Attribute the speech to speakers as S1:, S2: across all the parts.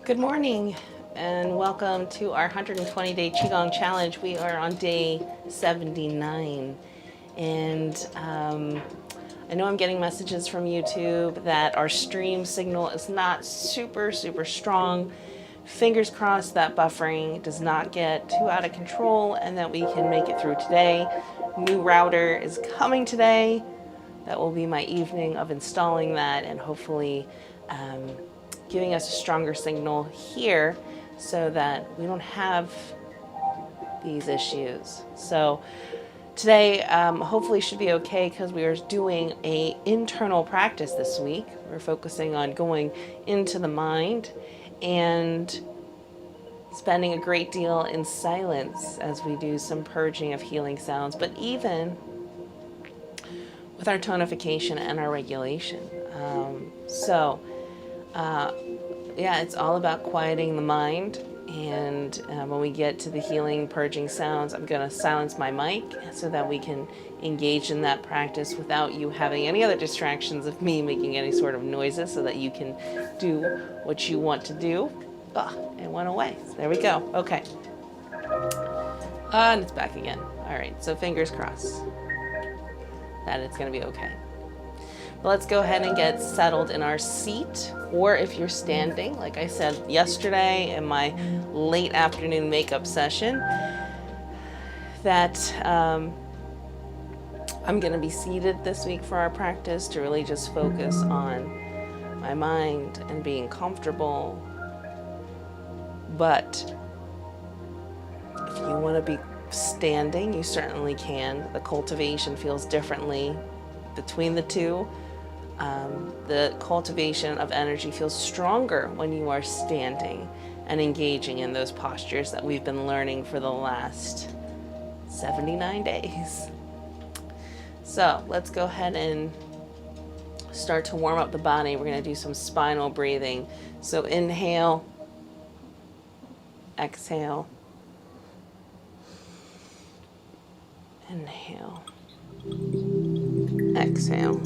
S1: Good morning and welcome to our 120-day Qigong challenge. We are on day 79 and I know I'm getting messages from YouTube that our stream signal is not super strong. Fingers crossed that buffering does not get too out of control and that we can make it through today. New router is coming today. That will be my evening of installing that and hopefully giving us a stronger signal here so that we don't have these issues. So today hopefully should be okay because we are doing an internal practice this week. We're focusing on going into the mind and spending a great deal in silence as we do some purging of healing sounds, but even with our tonification and our regulation. Yeah, it's all about quieting the mind. And when we get to the healing, purging sounds, I'm going to silence my mic so that we can engage in that practice without you having any other distractions of me making any sort of noises so that you can do what you want to do. Oh, it went away. There we go. Okay. And it's back again. All right, so fingers crossed that it's going to be okay. Let's go ahead and get settled in our seat, or if you're standing, like I said yesterday in my late afternoon makeup session, that I'm going to be seated this week for our practice to really just focus on my mind and being comfortable. But if you want to be standing, you certainly can. The cultivation feels differently between the two. The cultivation of energy feels stronger when you are standing and engaging in those postures that we've been learning for the last 79 days. So let's go ahead and start to warm up the body. We're going to do some spinal breathing. So inhale, exhale, inhale, exhale.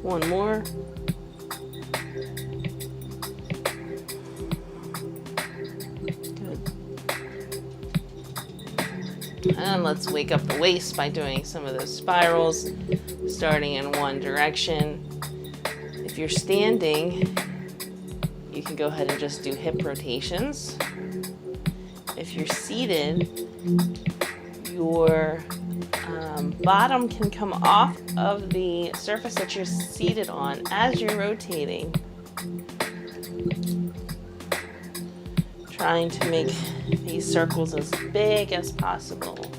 S1: One more. Good. And let's wake up the waist by doing some of those spirals, starting in one direction. If you're standing, You can go ahead and just do hip rotations. If you're seated, your bottom can come off of the surface that you're seated on as you're rotating, trying to make these circles as big as possible.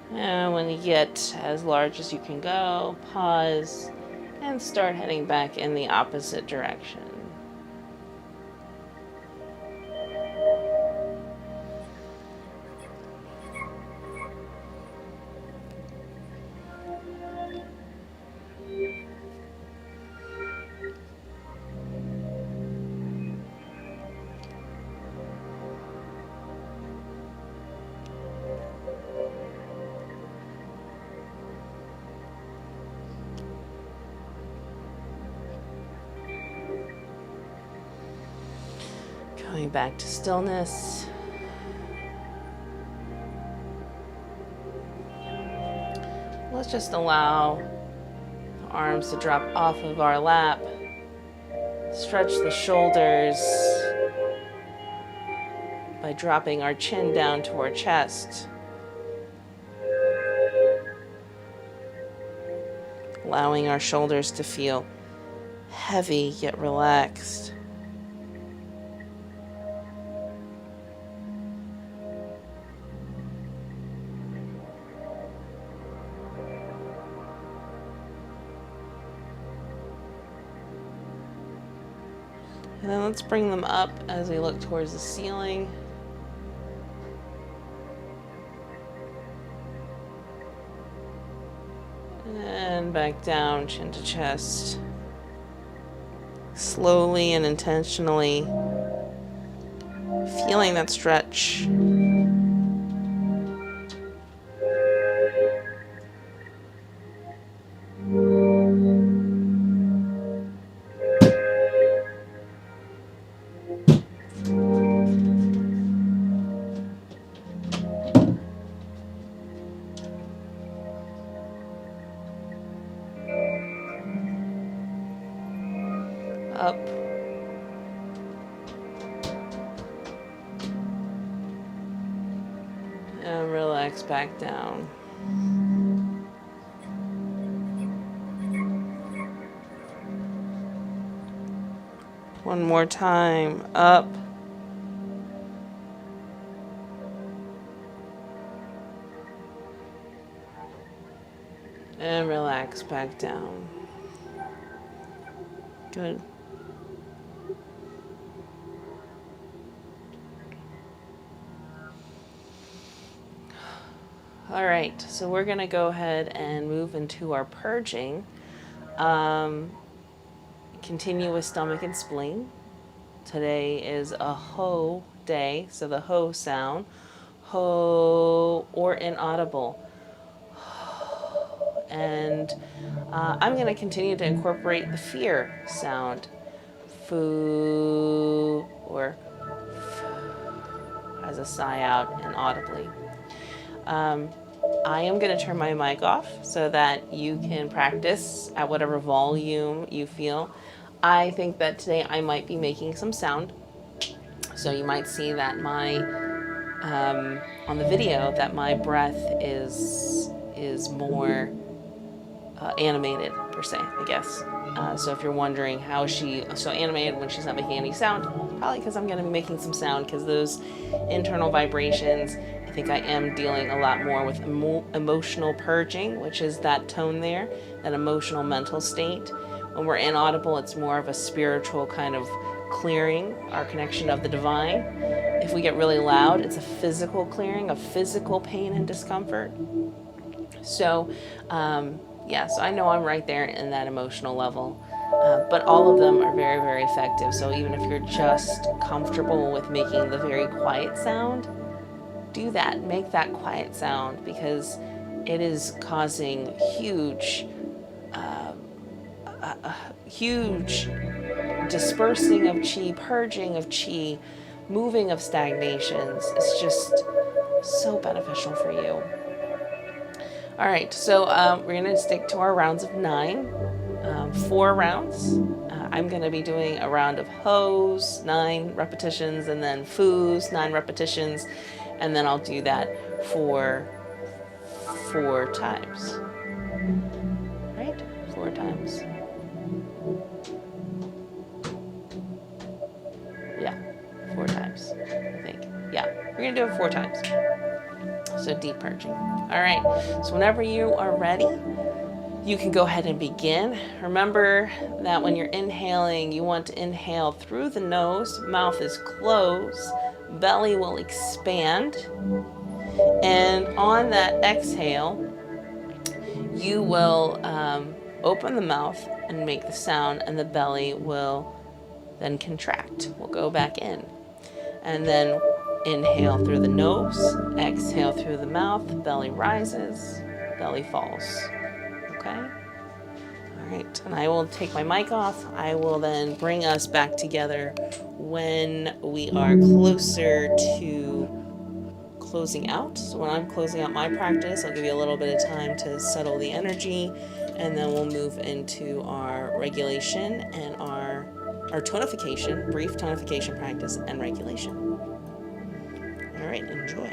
S1: And when you get as large as you can go, pause and start heading back in the opposite direction. Going back to stillness. Let's just allow the arms to drop off of our lap. Stretch the shoulders by dropping our chin down to our chest. Allowing our shoulders to feel heavy yet relaxed. And then let's bring them up as we look towards the ceiling. And back down, chin to chest. Slowly and intentionally feeling that stretch. Up. And relax back down. One more time. Up. And relax back down. Good. All right, so we're going to go ahead and move into our purging. Continue with stomach and spleen. Today is a ho day, so the ho sound, ho or inaudible. And I'm going to continue to incorporate the fear sound, foo or as a sigh out inaudibly. I am going to turn my mic off so that you can practice at whatever volume you feel. I think that today I might be making some sound. So you might see that my, on the video, that my breath is more animated, per se, I guess. So if you're wondering how is she so animated when she's not making any sound, probably because I'm going to be making some sound, because those internal vibrations, I think I am dealing a lot more with emotional purging, which is that tone there, that emotional mental state. When we're inaudible, it's more of a spiritual kind of clearing, our connection of the divine. If we get really loud, it's a physical clearing of physical pain and discomfort. So, yeah, so I know I'm right there in that emotional level. But all of them are very, very effective. So even if you're just comfortable with making the very quiet sound, do that. Make that quiet sound, because it is causing huge dispersing of chi, purging of chi, moving of stagnations. It's just so beneficial for you. All right, so we're going to stick to our rounds of 9, 4 rounds. I'm going to be doing a round of hos, 9 repetitions, and then foos, 9 repetitions, and then I'll do that for 4 times. Right? 4 times. Yeah, 4 times, I think. Yeah, we're going to do it 4 times. So deep purging. All right, so whenever you are ready, you can go ahead and begin. Remember that when you're inhaling, you want to inhale through the nose, mouth is closed, belly will expand, and on that exhale, you will open the mouth and make the sound, and the belly will then contract. We'll go back in. And then inhale through the nose, exhale through the mouth, belly rises, belly falls. Okay? All right, and I will take my mic off. I will then bring us back together when we are closer to closing out. So when I'm closing out my practice, I'll give you a little bit of time to settle the energy, and then we'll move into our regulation and our tonification, brief tonification practice and regulation. All right, enjoy.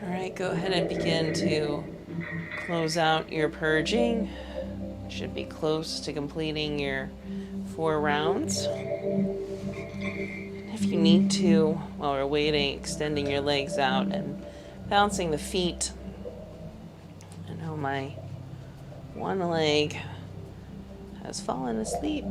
S1: All right, go ahead and begin to close out your purging. Should be close to completing your 4 rounds. If you need to, while we're waiting, extending your legs out and bouncing the feet. I know my one leg has fallen asleep.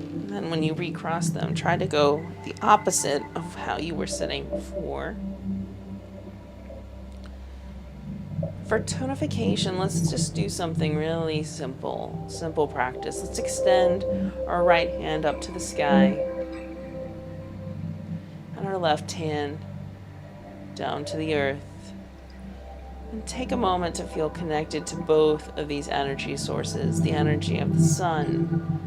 S1: And then when you recross them, try to go the opposite of how you were sitting before. For tonification, let's just do something really simple. Simple practice. Let's extend our right hand up to the sky and our left hand down to the earth. And take a moment to feel connected to both of these energy sources, the energy of the sun,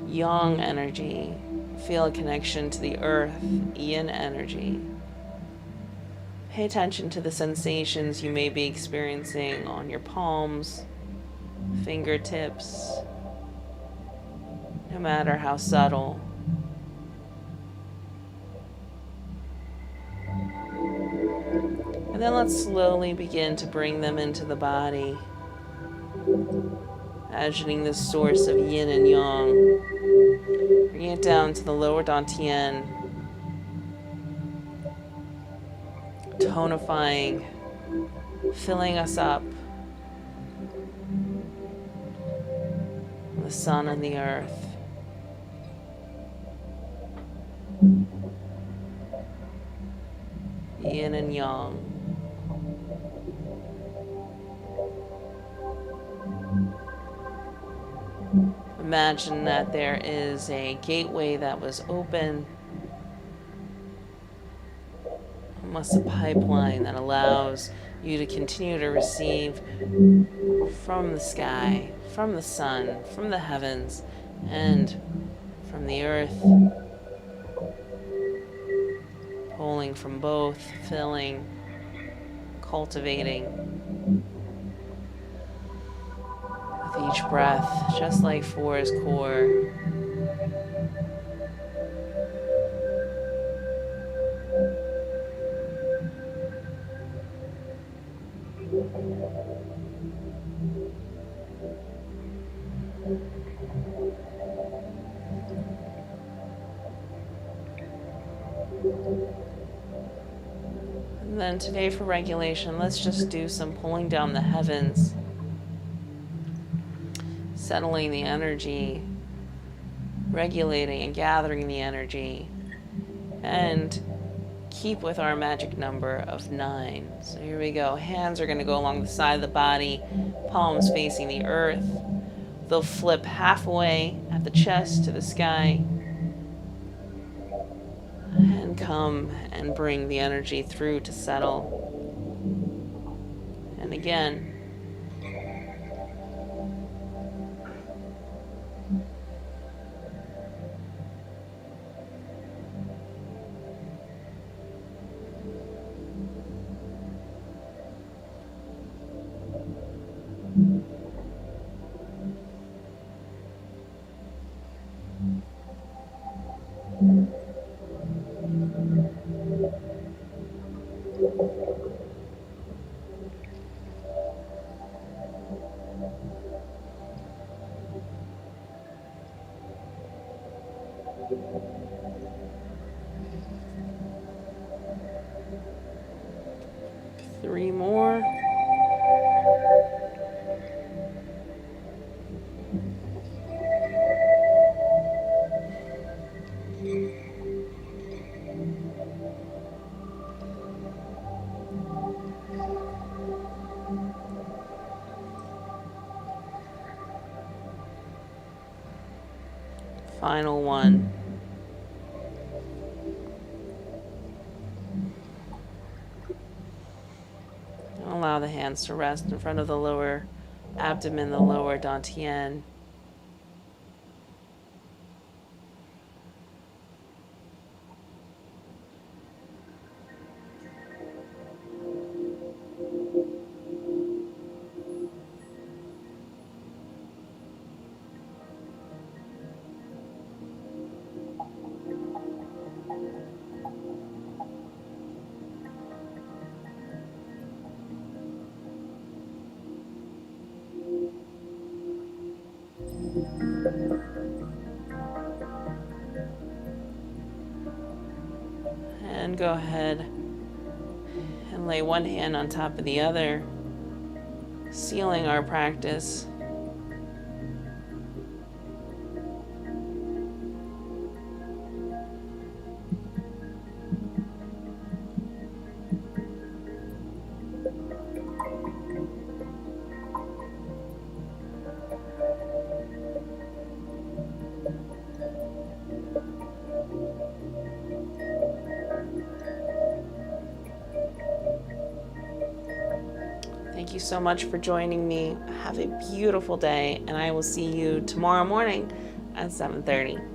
S1: yang energy, Feel a connection to the earth, yin energy. Pay attention to the sensations you may be experiencing on your palms, fingertips, no matter how subtle. And then let's slowly begin to bring them into the body, imagining this source of yin and yang. Bring it down to the lower dantian, tonifying, filling us up. The sun and the earth. Yin and yang. Imagine that there is a gateway that was open, almost a pipeline that allows you to continue to receive from the sky, from the sun, from the heavens, and from the earth, pulling from both, filling, cultivating with each breath, just like 4 is core. And then today for regulation, let's just do some pulling down the heavens, settling the energy, regulating and gathering the energy, and keep with our magic number of 9. So here we go. Hands are going to go along the side of the body, palms facing the earth. They'll flip halfway at the chest to the sky, and come and bring the energy through to settle. And again. Three more. Final one. Allow the hands to rest in front of the lower abdomen, the lower dantian. And go ahead and lay one hand on top of the other, sealing our practice. Thank you so much for joining me. Have a beautiful day, and I will see you tomorrow morning at 7:30.